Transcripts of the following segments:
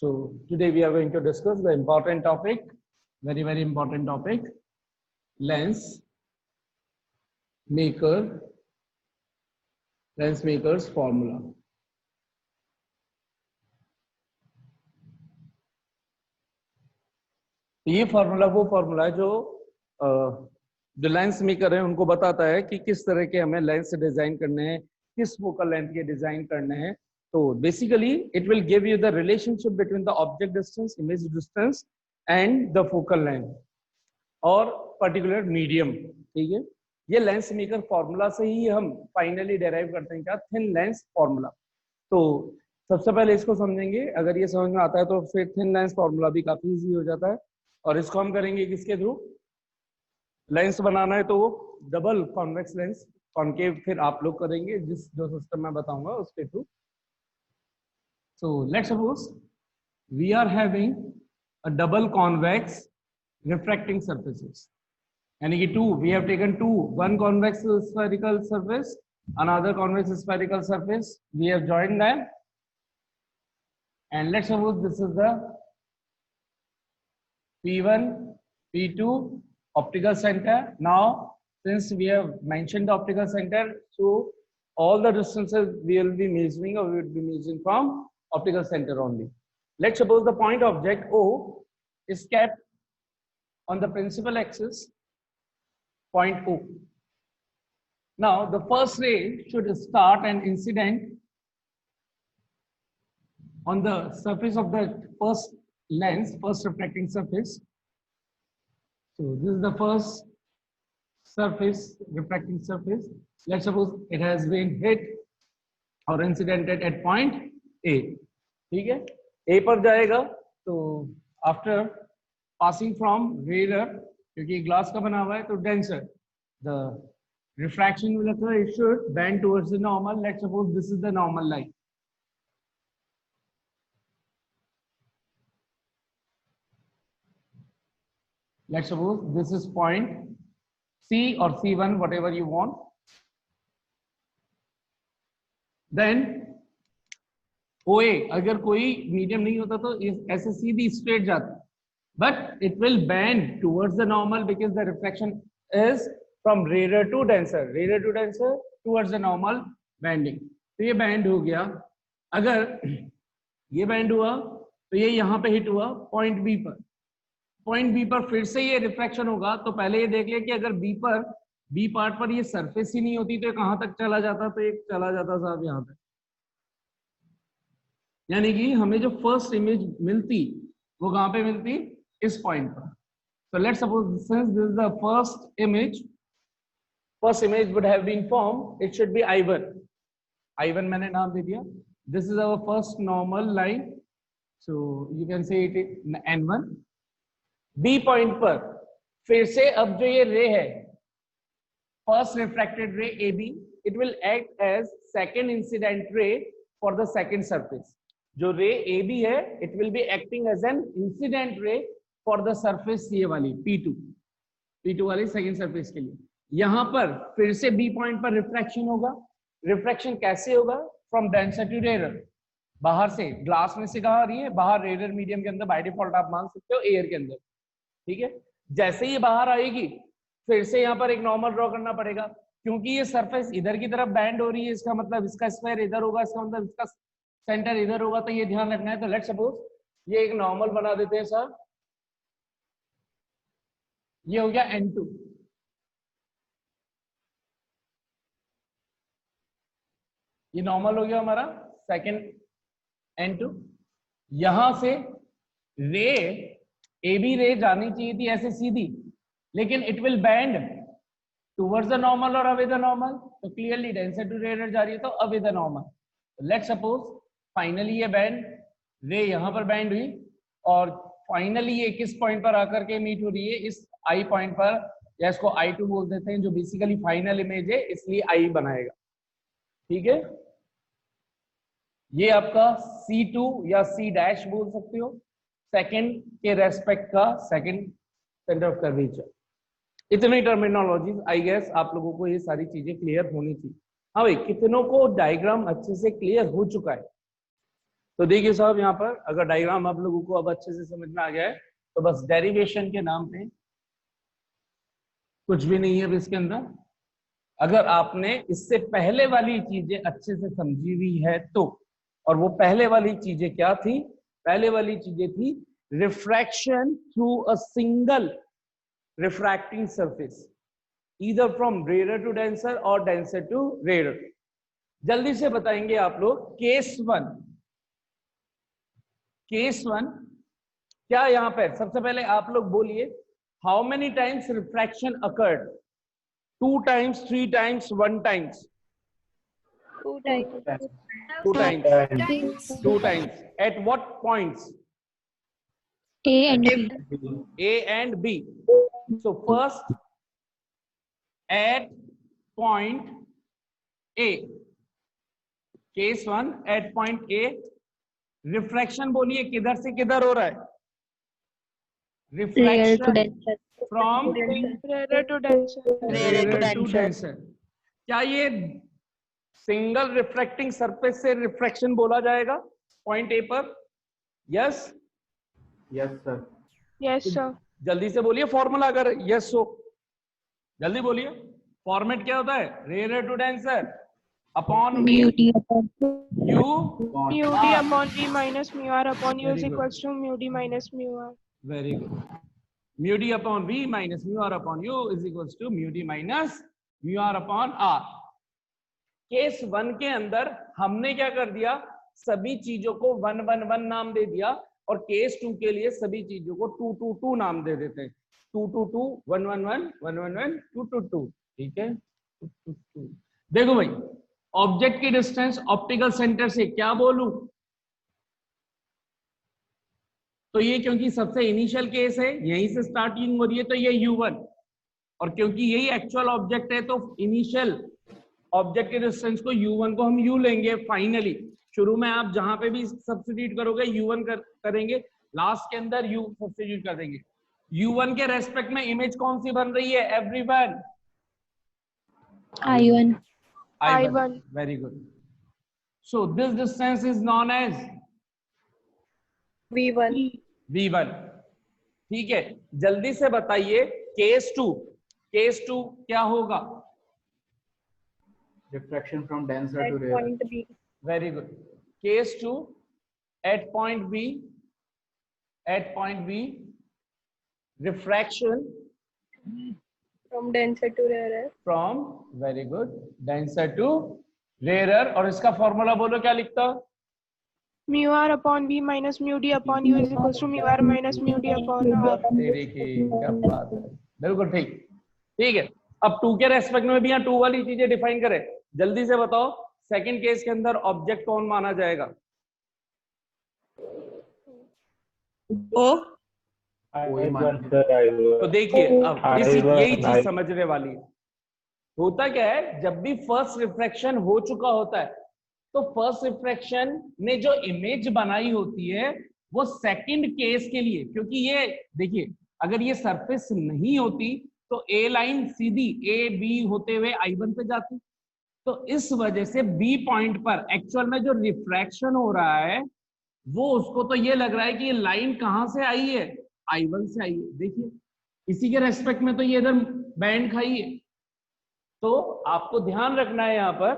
So today we are going to discuss the important topic, very important topic, lens maker's formula. ये formula वो formula है जो lens maker है उनको बताता है कि किस तरह के हमें लेंस डिजाइन करने हैं, किस फोकल लेंथ के डिजाइन करने हैं. तो basically it will give you the relationship between the object distance, image distance and the focal length और पर्टिकुलर मीडियम. ठीक है, ये लेंस मेकर फॉर्मूला से ही हम फाइनली डेराइव करते हैं क्या, थिन लेंस फॉर्मूला. तो सबसे पहले इसको समझेंगे. अगर ये समझ में आता है तो फिर थिन लेंस फॉर्मूला भी काफी इजी हो जाता है. और इसको हम करेंगे किसके थ्रू, लेंस बनाना है तो डबल कॉन्वेक्स लेंस, कॉनकेव फिर आप लोग करेंगे जो सिस्टम मैं बताऊंगा उसके through. So let's suppose we are having a double convex refracting surfaces, यानी कि two, we have taken two, one convex spherical surface, another convex spherical surface, we have joined them, and let's suppose this is the P1, P2 optical center. Now since we have mentioned the optical center, so all the distances we will be measuring or we will be measuring from optical center only. Let's suppose the point object O is kept on the principal axis, point O. Now the first ray should start an incident on the surface of the first lens, first refracting surface. So this is the first surface, refracting surface. Let's suppose it has been hit or incidented at point A. ठीक है, A पर जाएगा तो after passing from rarer, क्योंकि glass का बना हुआ है तो denser, the refraction will occur, it should bend towards the normal. Let's suppose this is the normal line. Let's suppose this is point C or C1, whatever you want. Then OA, अगर कोई medium नहीं होता तो ऐसे सीधी straight जाता, but it will bend towards the normal because the refraction is from rarer to denser towards the normal bending. तो ये band हो गया. अगर ये बैंड हुआ तो ये यहाँ पे हिट हुआ पॉइंट बी पर. पॉइंट बी पर फिर से ये रिफ्रैक्शन होगा. तो पहले ये देख लिया कि अगर बी पार्ट पर ये सरफेस ही नहीं होती तो ये कहां तक चला जाता, तो ये चला जाता साहब यहाँ पे. यानी कि हमें जो फर्स्ट इमेज मिलती वो कहां पे मिलती, इस पॉइंट पर. So let's suppose since this is the first image would have been formed, it should be I1. I1 मैंने नाम दे दिया. This is our first normal line, so you can say it is N1. B point पर फिर से अब जो ये रे है, फर्स्ट रिफ्रैक्टेड रे AB, it will act as second incident ray for the second surface. जो रे AB है, it will be acting as an incident ray for the surface ये वाली P2 वाली सेकेंड सरफेस के लिए. यहां पर फिर से B पॉइंट पर रिफ्रैक्शन होगा. रिफ्रैक्शन कैसे होगा, फ्रॉम डेंसर टू रेरर. बाहर से ग्लास में से कहा आ रही है, बाहर रेरर मीडियम के अंदर, बाय डिफॉल्ट आप मान सकते हो एयर के अंदर. ठीक है, जैसे ये बाहर आएगी फिर से यहाँ पर एक नॉर्मल ड्रॉ करना पड़ेगा, क्योंकि ये सरफेस इधर की तरफ बैंड हो रही है. इसका मतलब इसका स्क्वायर इधर होगा, इसका मतलब इसका सेंटर इधर होगा. तो ये ध्यान रखना है. तो लेट्स सपोज ये एक नॉर्मल बना देते हैं सर. ये हो गया N2. ये नॉर्मल हो गया हमारा सेकंड N2. यहां से रे AB रे जानी चाहिए थी ऐसे सीधी, लेकिन it will band towards the normal और अवे द नॉर्मल. तो क्लियरली डेंसर टू रेरर जा रही है तो away the normal. Let's suppose finally ये बैंड, रे यहां पर बैंड हुई और फाइनली ये किस पॉइंट पर आकर के मीट हो रही है, इस I पॉइंट पर, या इसको I2 बोल देते हैं, जो बेसिकली फाइनल इमेज है, इसलिए I बनाएगा. ठीक है, ये आपका C2 या C डैश बोल सकते हो, सेकंड के रेस्पेक्ट का सेकंड सेंटर ऑफ कर्वेचर. इतनी टर्मिनोलॉजी आई गेस आप लोगों को ये सारी चीजें क्लियर होनी चाहिए. हाँ भाई, कितनों को डायग्राम अच्छे से क्लियर हो चुका है? तो देखिए साहब, यहाँ पर अगर डायग्राम आप लोगों को अब अच्छे से समझ में आ गया है तो बस डेरिवेशन के नाम पे कुछ भी नहीं है अब इसके अंदर। अगर आपने इससे पहले वाली चीजें अच्छे से समझी हुई है तो, और वो पहले वाली चीजें क्या थी? पहले वाली चीजें थी refraction through a single refracting surface, either from rare to denser और डेंसर टू रेयर। जल्दी से बताएंगे आप लोग केस वन। केस वन क्या? यहां पर सबसे पहले आप लोग बोलिए, how many times refraction occurred? 2 times, 3 times, 1 times? 2 times. 2 times. 2 times. At what points? A and B. A and B. So first at point A. Case 1 at point A. Refraction बोलिए किधर से किधर हो रहा है? Rare to refraction denser. From Rarer to denser. Rare to denser. क्या ये single refracting surface से रिफ्रैक्शन बोला जाएगा पॉइंट ए पर? Yes? Yes sir. Yes, sir. जल्दी से बोलिए फॉर्मूला, अगर यस हो जल्दी बोलिए। फॉर्मेट क्या होता है? Rare to denser upon Mu D upon U Mu d upon v minus mu r upon u is Very good. equals to mu d minus mu r. Very good. Mu D upon V minus mu R upon U is equals to mu D minus mu R upon R. Case 1 के अंदर हमने क्या कर दिया? सभी चीजों को 1 1 1 नाम दे दिया, और केस 2 के लिए सभी चीजों को 2 2 2 नाम दे देते हैं। 2 2 2 1 1 1 1 1 1 2 2 2। ठीक है, 2 2 2। देखो भाई, ऑब्जेक्ट की डिस्टेंस ऑप्टिकल सेंटर से क्या बोलूं? तो ये क्योंकि सबसे इनिशियल केस है, यहीं से स्टार्टिंग हो रही है, तो ये U1, और क्योंकि यही एक्चुअल ऑब्जेक्ट है तो इनिशियल ऑब्जेक्ट के डिस्टेंस को U1 को हम U लेंगे। फाइनली शुरू में आप जहां पे भी सब्स्टिट्यूट करोगे U1 करेंगे, लास्ट के अंदर U सब्स्टिट्यूट कर देंगे। U1 के रेस्पेक्ट में इमेज कौन सी बन रही है everyone? I1. I1. Very good. So this distance is known as V1. V1। ठीक है, जल्दी से बताइए केस 2। केस 2 क्या होगा? Refraction from denser to At rare. point B. Very good. Case 2 at point B, at point B refraction From denser to rarer. From, very good, denser to rare. और इसका formula बोलो, क्या लिखता? Mu r upon v minus mu d upon u is equals to mu r minus mu d upon r. देखिए क्या बात है, बिल्कुल ठीक। ठीक है, अब 2 के रेस्पेक्ट में भी यहाँ 2 वाली चीजें डिफाइन करें। जल्दी से बताओ, सेकंड केस के अंदर ऑब्जेक्ट कौन माना जाएगा? ओ तो देखिए अब यही चीज समझने वाली है। होता क्या है, जब भी फर्स्ट रिफ्रैक्शन हो चुका होता है तो फर्स्ट रिफ्रैक्शन ने जो इमेज बनाई होती है वो सेकंड केस के लिए, क्योंकि ये देखिए अगर ये सरफेस नहीं होती तो ए लाइन सीधी ए बी होते हुए I1 पे जाती, तो इस वजह से बी पॉइंट पर एक्चुअल में जो रिफ्रैक्शन हो रहा है वो उसको तो ये लग रहा है कि ये लाइन कहां से आई है? I1 से आई है। देखिए इसी के रेस्पेक्ट में तो ये इधर बैंड खाई है। तो आपको ध्यान रखना है यहाँ पर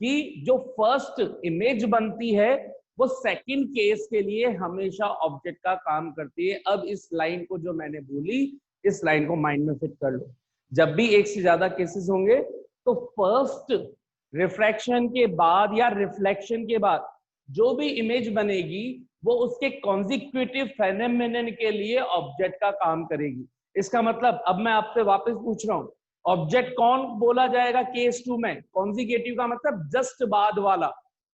कि जो फर्स्ट इमेज बनती है वो सेकंड केस के लिए हमेशा ऑब्जेक्ट का काम करती है। अब इस लाइन को जो मैंने बोली, इस लाइन को माइंड में फिट कर लो। जब भी एक से ज्यादा केसेस होंगे तो फर्स्ट रिफ्रैक्शन के बाद या रिफ्लेक्शन के बाद जो भी इमेज बनेगी वो उसके कॉन्जिक्यूटिव फेनोमेनन के लिए ऑब्जेक्ट का काम करेगी। इसका मतलब अब मैं आपसे वापस पूछ रहा हूं, ऑब्जेक्ट कौन बोला जाएगा केस 2 में? कॉन्जिक्यूटिव का मतलब जस्ट बाद वाला।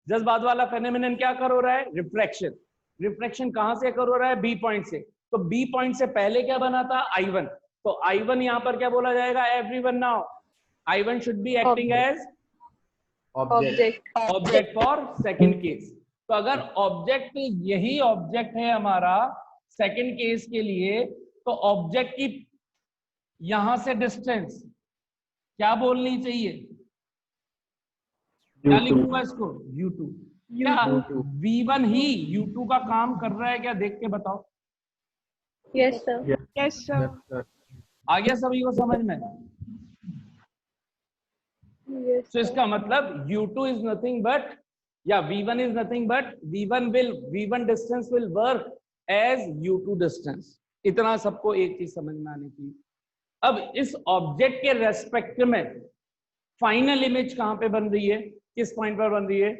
जस्ट बाद वाला फेनोमेनन क्या कर हो रहा है? रिफ्रैक्शन। रिफ्रैक्शन कहां से कर हो रहा है? बी पॉइंट से। तो बी पॉइंट से पहले क्या बना था? I1। तो I1 यहां पर क्या बोला जाएगा? Everyone now I1 should be acting as object for second case. तो अगर ऑब्जेक्ट यही ऑब्जेक्ट है हमारा सेकंड केस के लिए, तो ऑब्जेक्ट की यहां से डिस्टेंस क्या बोलनी चाहिए? क्या लिखूंगा इसको? U2। क्या U2. V1 ही U2 का काम कर रहा है क्या, देख के बताओ। Yes, sir. Yes, Yes, sir. yes, sir. आ गया सभी को समझ में? Yes. तो इसका मतलब U2 इज नथिंग बट, या V1 is nothing but V1 distance will work as U2 distance. इतना सबको एक चीज समझ में आनी चाहिए। अब इस ऑब्जेक्ट के रेस्पेक्ट में फाइनल इमेज कहां पे बन रही है, किस पॉइंट पर बन रही है?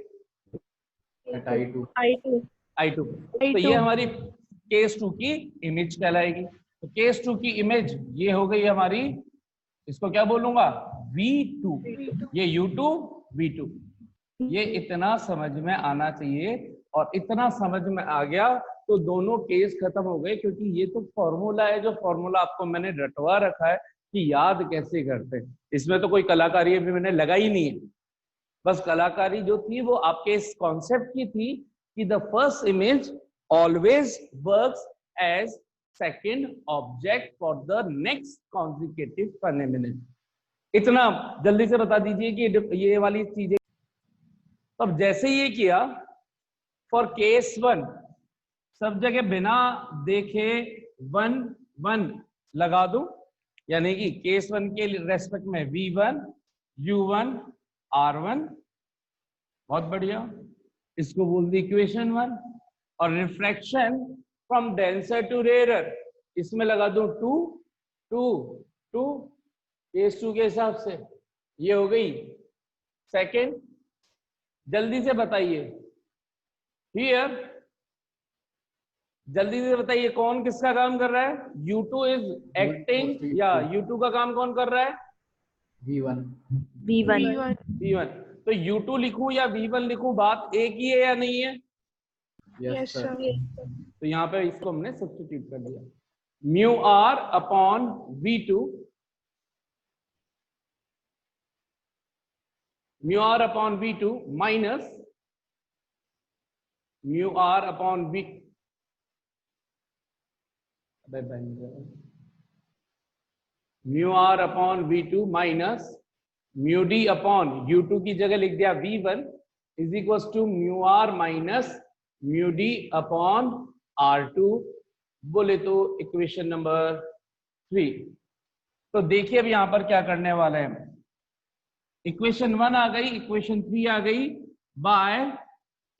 At I2. I2. I2 पे। तो ये हमारी केस 2 की इमेज कहलाएगी। तो केस 2 की इमेज ये हो गई हमारी, इसको क्या बोलूंगा? V2। ये U2 V2। ये इतना समझ में आना चाहिए, और इतना समझ में आ गया तो दोनों केस खत्म हो गए, क्योंकि ये तो फॉर्मूला है, जो फॉर्मूला आपको मैंने रटवा रखा है कि याद कैसे करते हैं। इसमें तो कोई कलाकारी भी मैंने लगाई नहीं है, बस कलाकारी जो थी वो आपके इस कॉन्सेप्ट की थी कि the first image always works as second object for the next consecutive phenomenon. इतना जल्दी से बता दीजिए कि ये वाली चीजें। अब जैसे ये किया फॉर केस 1, सब जगह बिना देखे 1 1 लगा दूं, यानी कि केस 1 के रेस्पेक्ट में V1 U1 R1। बहुत बढ़िया, इसको बोल दी इक्वेशन 1। और refraction from denser to rarer, इसमें लगा दूं 2 2 2 केस 2 के हिसाब से। ये हो गई सेकंड। जल्दी से बताइए हियर, जल्दी से बताइए कौन किसका काम कर रहा है? U2 इज एक्टिंग, या U2 का काम कौन कर रहा है? V1. V1. V1। तो U2 लिखूं या V1 लिखूं, बात एक ही है या नहीं है? Yes, Yes, sir. sir. तो यहाँ पे इसको हमने सब्स्टिट्यूट कर दिया, mu R upon V2, mu R upon V2 minus mu R upon V, mu R upon V2 minus mu D upon U2 की जगह लिख दिया V1 is equal to mu R minus mu D upon R2, बोले तो equation number 3। तो देखिए अब यहां पर क्या करने वाले हैं। इक्वेशन 1 आ गई, इक्वेशन 3 आ गई, बाय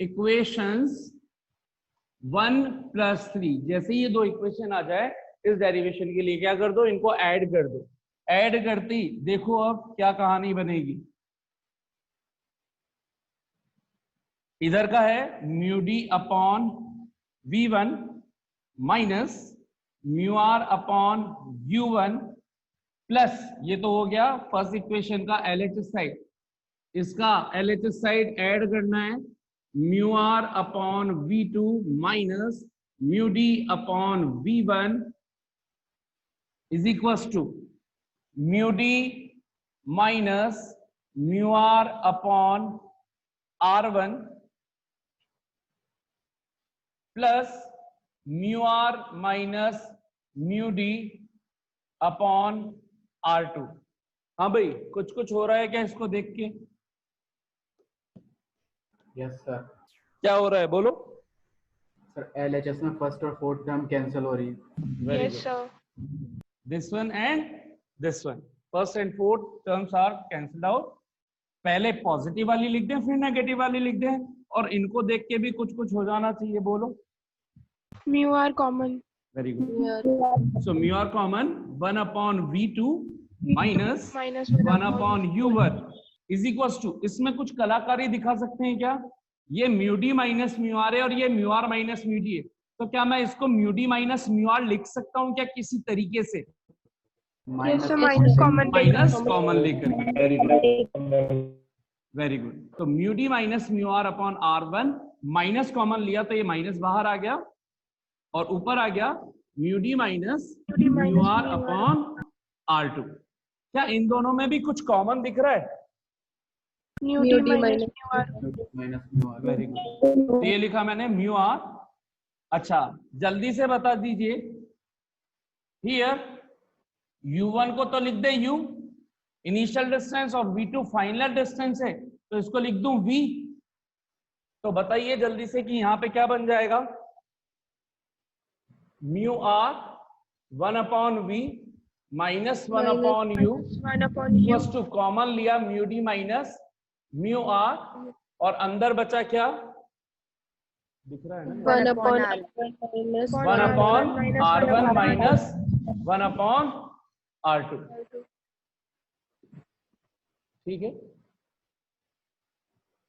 इक्वेशंस 1 प्लस 3। जैसे ये दो इक्वेशन आ जाए, इस डेरिवेशन के लिए क्या कर दो, इनको ऐड कर दो। ऐड करती देखो अब क्या कहानी बनेगी। इधर का है mu D upon V1 minus mu R upon U1 plus, ये तो हो गया फर्स्ट इक्वेशन का LHS साइड, इसका LHS साइड ऐड करना है, mu R upon V2 minus mu D upon V1 is equal to mu D minus mu R upon R1 plus mu R minus mu D upon R2। हाँ भाई, कुछ कुछ हो रहा है क्या इसको देख के? Yes, sir. क्या हो रहा है बोलो? Sir, LHS में फर्स्ट और फोर्थ टर्म कैंसिल हो रही है। Yes, sir. This one and this one, first and fourth terms are cancelled out। पहले पॉजिटिव वाली लिख दें फिर नेगेटिव वाली लिख दें, और इनको देख के भी कुछ कुछ हो जाना चाहिए, बोलो। Mu are common. Very good. So mu R common, 1 अपॉन V2 माइनस Minus 1 अपॉन U1 इज इक्वल टू, इसमें कुछ कलाकारी दिखा सकते हैं क्या? ये mu D minus mu R है और ये mu R minus mu D है, तो क्या मैं इसको mu D minus mu R लिख सकता हूँ क्या किसी तरीके से? Yes, sir. Minus common. Minus common लेकर। Very good. तो mu D minus mu R upon R1, minus common लिया तो ये माइनस बाहर आ गया, और ऊपर आ गया mu D minus mu R upon R2। क्या इन दोनों में भी कुछ कॉमन दिख रहा है? Mu D minus mu R. Minus mu R. Very good. तो ये लिखा मैंने म्यू आर। अच्छा, जल्दी से बता दीजिए हियर U1 को तो लिख दे U इनिशियल डिस्टेंस, और V2 फाइनल डिस्टेंस है, तो इसको लिख दूं V। तो बताइए जल्दी से कि यहां पे क्या बन जाएगा, mu R 1/v minus 1/u 1/u to common लिया mu D minus mu R, और अंदर बचा क्या दिख रहा है ना, 1/r1 माइनस 1/r2। ठीक है,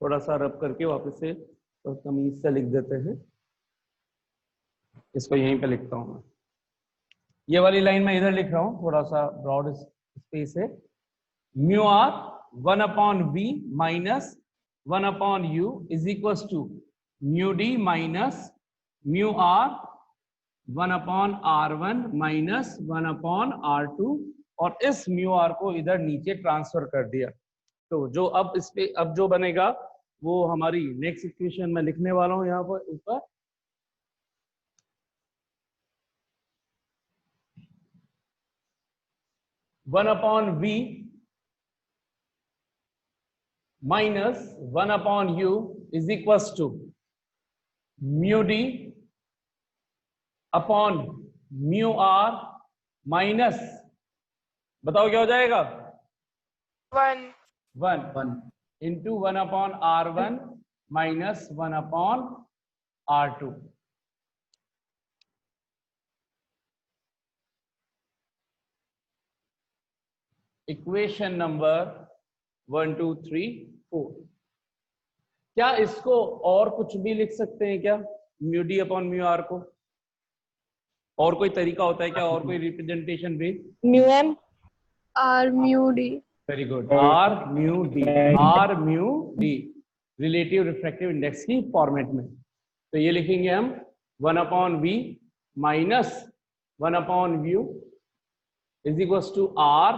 थोड़ा सा रब करके वापस से तो तमीज से लिख देते हैं, इसको यहीं पे लिखता हूं मैं, ये वाली लाइन मैं इधर लिख रहा हूं, थोड़ा सा ब्रॉड स्पेस है। Mu R 1/v minus 1/u is equal to mu D minus mu R 1/r1 minus 1/r2, और इस म्यू आर को इधर नीचे ट्रांसफर कर दिया। तो जो अब इस पे अब जो बनेगा वो हमारी नेक्स्ट इक्वेशन में लिखने वाला हूं यहाँ पर ऊपर। One upon v minus 1/u is equal to mu D upon mu R minus, बताओ क्या हो जाएगा, 1 into 1/r1 minus 1/r2। Equation number 1 2 3 4। क्या इसको और कुछ भी लिख सकते हैं क्या, mu D upon mu R को? और कोई तरीका होता है क्या, और कोई रिप्रेजेंटेशन भी? Mu M r mu d very good, R mu D, R mu D relative refractive index की फॉर्मेट में। तो ये लिखेंगे हम 1/v minus 1/u is equal to R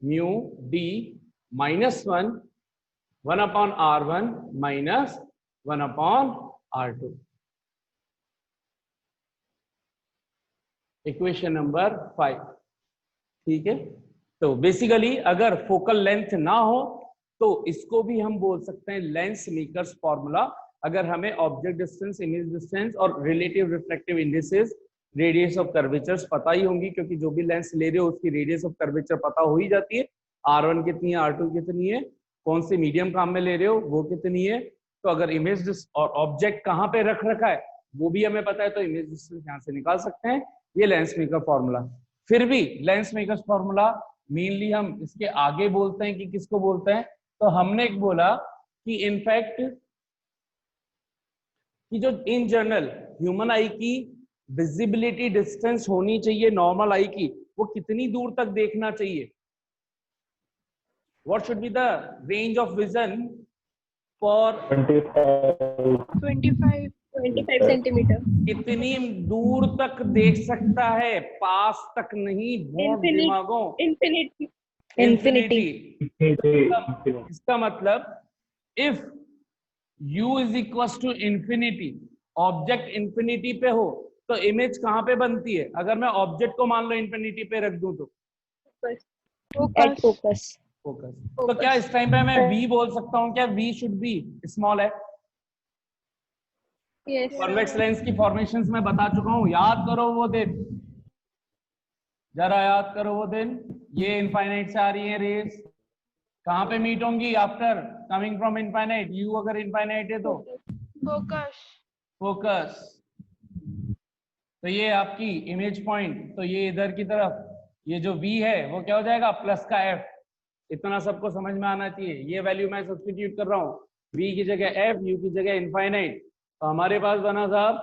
mu D minus 1/r1 minus 1/r2। Equation number 5। ठीक है, तो basically अगर फोकल लेंथ ना हो तो इसको भी हम बोल सकते हैं लेंस मेकर्स फॉर्मूला। अगर हमें ऑब्जेक्ट डिस्टेंस, इमेज डिस्टेंस और relative refractive indices, radius of curvatures पता ही होंगी, क्योंकि जो भी लेंस ले रहे हो उसकी रेडियस ऑफ कर्वेचर पता हो ही जाती है। R1 कितनी है, R2 कितनी है, कौन से मीडियम काम में ले रहे हो वो कितनी है। तो अगर इमेज और ऑब्जेक्ट कहाँ पे रख रखा है वो भी हमें पता है, तो इमेज डिस्टेंस यहाँ से निकाल सकते हैं। ये लेंस मेकर फॉर्मूला। फिर भी लेंस मेकर फॉर्मूला मेनली हम इसके आगे बोलते हैं कि किसको बोलते हैं, तो हमने एक बोला कि इनफैक्ट कि जो इन जनरल ह्यूमन आई की विजिबिलिटी डिस्टेंस होनी चाहिए नॉर्मल आई की, वो कितनी दूर तक देखना चाहिए, what should be the range of vision for 25 centimetre. Centimetre. कितनी दूर तक देख सकता है, पास तक नहीं, बहुत दिमागों, इंफिनिटी। इंफिनिटी। इसका मतलब if u is equal to infinity, object infinity पे हो तो इमेज कहाँ पे बनती है? अगर मैं ऑब्जेक्ट को मान लो इंफिनिटी पे रख दूं तो एट फोकस। फोकस। तो क्या इस टाइम पे मैं v बोल सकता हूँ क्या, v शुड बी स्मॉल है? यस। कॉन्वेक्स लेंस की फॉर्मेशंस में बता चुका हूँ, याद करो वो दिन, जरा याद करो वो दिन। ये इनफाइनाइट से आ रही है रेज, कहाँ पे मीट होंगी? After coming from infinite. You अगर इनफाइनाइट है तो फोकस। तो ये आपकी इमेज पॉइंट, तो ये इधर की तरफ, ये जो v है वो क्या हो जाएगा, प्लस का f। इतना सबको समझ में आना चाहिए। ये वैल्यू मैं सब्स्टिट्यूट कर रहा हूँ, v की जगह f, u की जगह इनफाइनाइट। तो हमारे पास बना साहब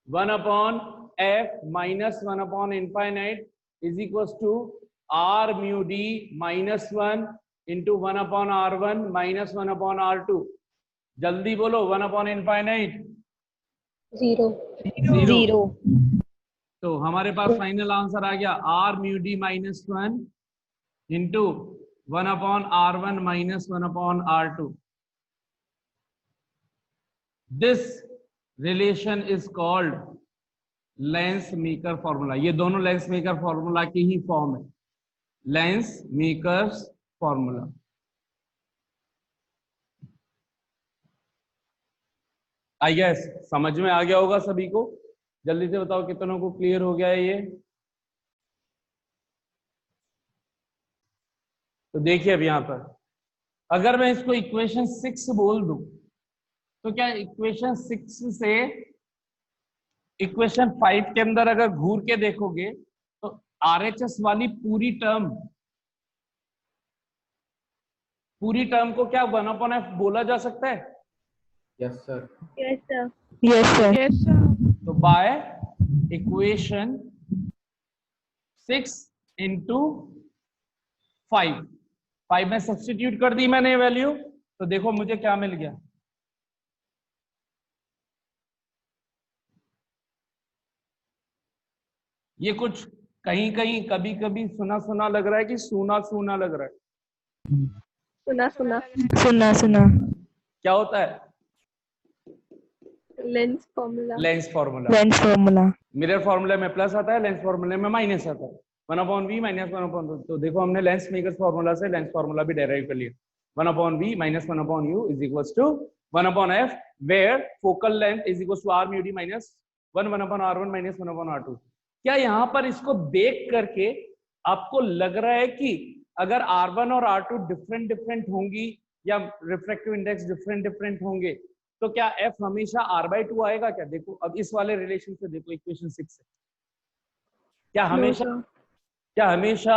1/f minus infinite is equal to r mu d minus 1 into 1/r1 minus 1/r2। जल्दी बोलो, 1/इनफाइनाइट 0। तो हमारे पास फाइनल आंसर आ गया r mu d minus 1 into 1/r1 minus 1/r2। This relation is called lens maker formula. ये दोनों lens maker formula की ही फॉर्म है, lens makers formula. I guess समझ में आ गया होगा सभी को। जल्दी से बताओ कितनों को क्लियर हो गया है ये। तो देखिए अब यहाँ पर अगर मैं इसको इक्वेशन 6 बोल दूं तो क्या इक्वेशन 6 से इक्वेशन 5 के अंदर अगर घूर के देखोगे तो RHS वाली पूरी टर्म को क्या 1/f बोला जा सकता है? Yes, sir. Yes, sir. Yes, sir. Yes, sir. तो बाय इक्वेशन 6 इंटू 5 में सब्स्टिट्यूट कर दी मैंने वैल्यू, तो देखो मुझे क्या मिल गया। ये कुछ कहीं कहीं कभी कभी सुना सुना लग रहा है कि सूना सूना लग रहा है। सुना सुना. सुना सुना. क्या होता है? Lens formula. Lens formula. Lens formula. Mirror formula में प्लस आता है, लेंस फॉर्मूले में माइनस आता है। 1/v minus 1/2। तो देखो हमने लेंस मेकर्स फॉर्मूला से लेंस फॉर्मूला भी डेराइव कर लिया। 1/v minus 1/u is equals to 1/f where focal length is equals to r mu d minus 1/r1 minus 1/r2। क्या यहाँ पर इसको देख करके आपको लग रहा है कि अगर R1 और R2 डिफरेंट होंगी या रिफ्रैक्टिव इंडेक्स डिफरेंट होंगे तो क्या F हमेशा R/2 आएगा क्या? देखो अब इस वाले रिलेशन से देखो इक्वेशन 6 से क्या हमेशा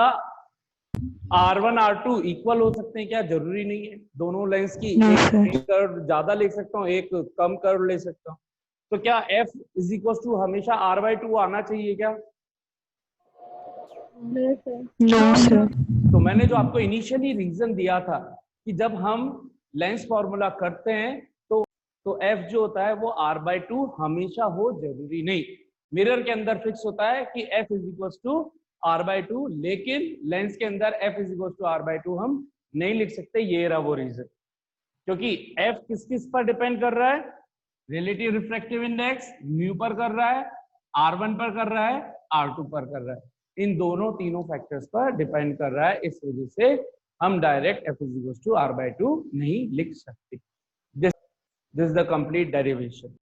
R1 R2 इक्वल हो सकते हैं क्या? जरूरी नहीं है। दोनों लेंस की एक कर्व ज्यादा ले सकता हूँ, एक कम कर्व ले सकता हूँ। तो क्या F इज इक्वल टू हमेशा R/2 आना चाहिए क्या? No, sir. No sir. तो मैंने जो आपको इनिशियली रीजन दिया था कि जब हम लेंस फॉर्मूला करते हैं तो F जो होता है वो R/2 हमेशा हो जरूरी नहीं। मिरर के अंदर फिक्स होता है कि F is equal to R/2, लेकिन लेंस के अंदर F is equal to R/2 हम नहीं लिख सकते। ये रहा वो रीजन, क्योंकि F किस किस पर डिपेंड कर रहा है? रिलेटिव रिफ्रैक्टिव इंडेक्स म्यू पर कर रहा है, R1 पर कर रहा है, R2 पर कर रहा है। इन दोनों तीनों फैक्टर्स पर डिपेंड कर रहा है। इस वजह से हम direct F is equal to R/2 नहीं लिख सकते। This is the complete derivation.